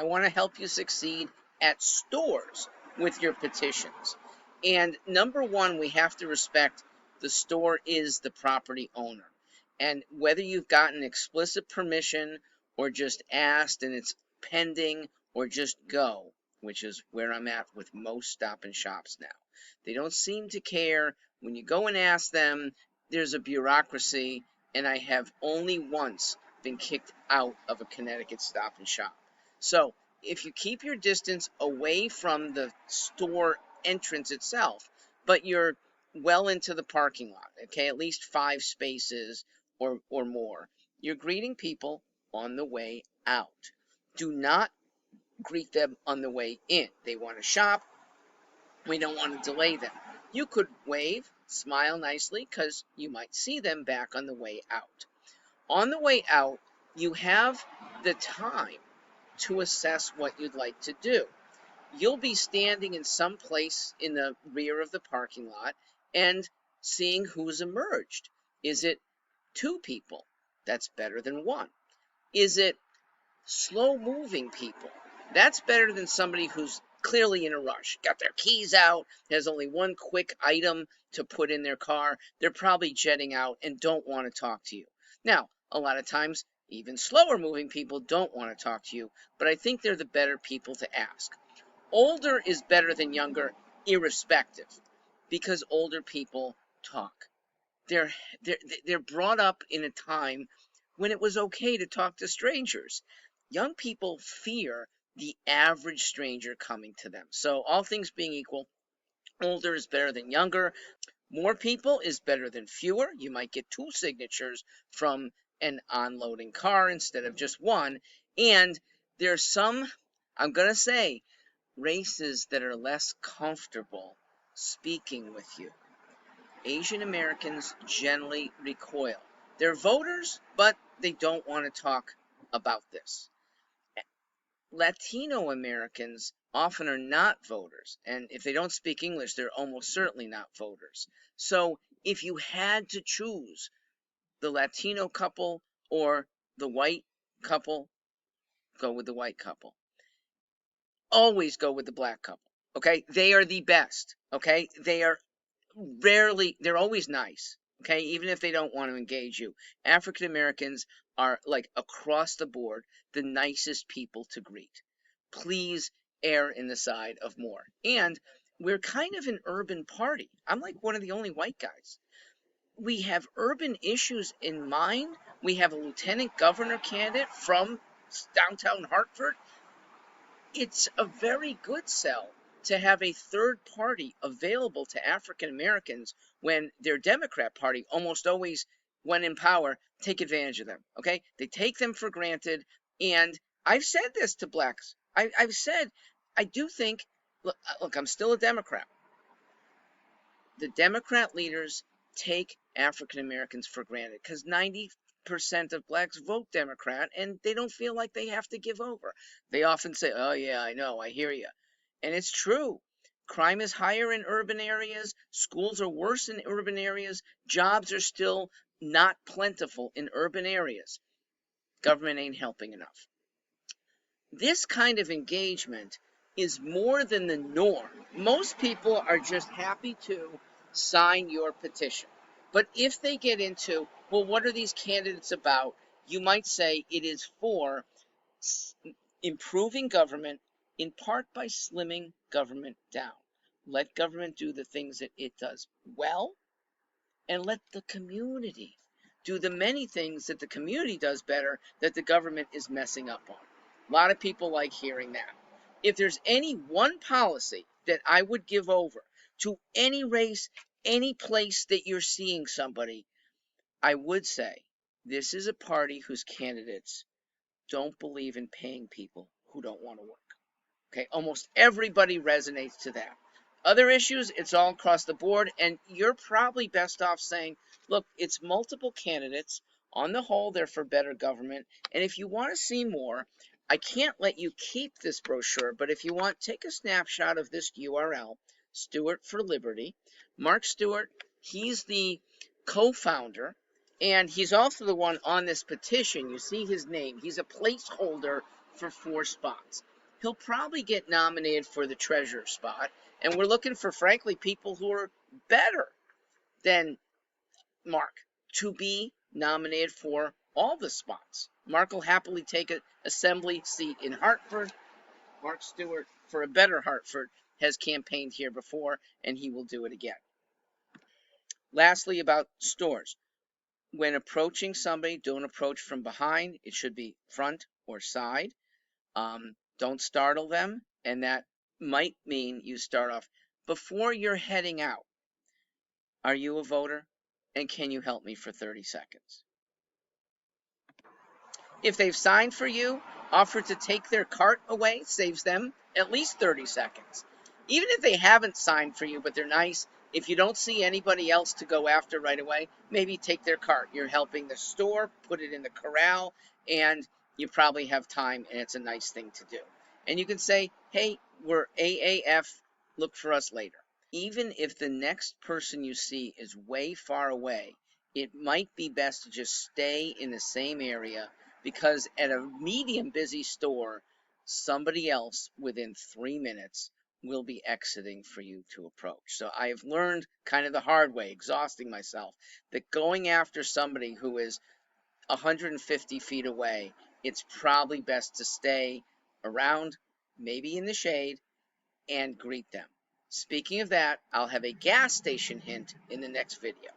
I want to help you succeed at stores with your petitions. And number one, we have to respect the store is the property owner. And whether you've gotten explicit permission or just asked and it's pending or just go, which is where I'm at with most Stop and Shops now. They don't seem to care. When you go and ask them, there's a bureaucracy, and I have only once been kicked out of a Connecticut Stop and Shop. So if you keep your distance away from the store entrance itself, but you're well into the parking lot, okay, at least 5 spaces or more, you're greeting people on the way out. Do not greet them on the way in. They want to shop. We don't want to delay them. You could wave, smile nicely, because you might see them back on the way out. On the way out, you have the time to assess what you'd like to do. You'll be standing in some place in the rear of the parking lot and seeing who's emerged. Is it 2 people? That's better than 1. Is it slow-moving people? That's better than somebody who's clearly in a rush, got their keys out, has only one quick item to put in their car. They're probably jetting out and don't want to talk to you. Now, a lot of times, even slower moving people don't want to talk to you, but I think they're the better people to ask. Older is better than younger, irrespective, because older people talk. They're brought up in a time when it was okay to talk to strangers. Young people fear the average stranger coming to them. So all things being equal, older is better than younger. More people is better than fewer. You might get 2 signatures from an unloading car instead of just 1. And there's some, I'm going to say, races that are less comfortable speaking with you. Asian Americans generally recoil. They're voters, but they don't want to talk about this. Latino Americans often are not voters, and if they don't speak English, they're almost certainly not voters. So if you had to choose the Latino couple or the white couple, go with the white couple. Always go with the black couple, okay? They are the best, okay? They're always nice, okay? Even if they don't want to engage you. African Americans are, like, across the board, the nicest people to greet. Please err in the side of more. And we're kind of an urban party. I'm like one of the only white guys. We have urban issues in mind. We have a lieutenant governor candidate from downtown Hartford. It's a very good sell to have a third party available to African Americans when their Democrat Party almost always, when in power, take advantage of them, okay? They take them for granted, and I've said this to blacks. I've said, I do think, look, I'm still a Democrat. The Democrat leaders take African Americans for granted because 90% of blacks vote Democrat, and they don't feel like they have to give over. They often say, oh yeah, I know, I hear you. And it's true. Crime is higher in urban areas. Schools are worse in urban areas. Jobs are still not plentiful in urban areas. Government ain't helping enough. This kind of engagement is more than the norm. Most people are just happy to sign your petition. But if they get into, well, what are these candidates about? You might say it is for improving government, in part by slimming government down. Let government do the things that it does well, and let the community do the many things that the community does better that the government is messing up on. A lot of people like hearing that. If there's any one policy that I would give over to any race, any place that you're seeing somebody, I would say this is a party whose candidates don't believe in paying people who don't want to work. Okay, almost everybody resonates to that. Other issues, it's all across the board, and you're probably best off saying, look, it's multiple candidates. On the whole, they're for better government, and if you want to see more, I can't let you keep this brochure, but if you want, take a snapshot of this URL, Stewart for Liberty. Mark Stewart, he's the co-founder, and he's also the one on this petition. You see his name. He's a placeholder for 4 spots. he'll probably get nominated for the treasurer spot. And we're looking for, frankly, people who are better than Mark to be nominated for all the spots. Mark will happily take an assembly seat in Hartford. Mark Stewart, for a better Hartford, has campaigned here before, and he will do it again. Lastly, about stores. When approaching somebody, don't approach from behind. It should be front or side. Don't startle them, and that might mean you start off before you're heading out. Are you a voter? And can you help me for 30 seconds? If they've signed for you, offer to take their cart away, saves them at least 30 seconds. Even if they haven't signed for you, but they're nice, if you don't see anybody else to go after right away, maybe take their cart. You're helping the store, put it in the corral, and you probably have time, and it's a nice thing to do. And you can say, hey, we're AAF, look for us later. Even if the next person you see is way far away, it might be best to just stay in the same area, because at a medium busy store, somebody else within 3 minutes will be exiting for you to approach. So I have learned kind of the hard way, exhausting myself, that going after somebody who is 150 feet away, it's probably best to stay around, maybe in the shade, and greet them. Speaking of that, I'll have a gas station hint in the next video.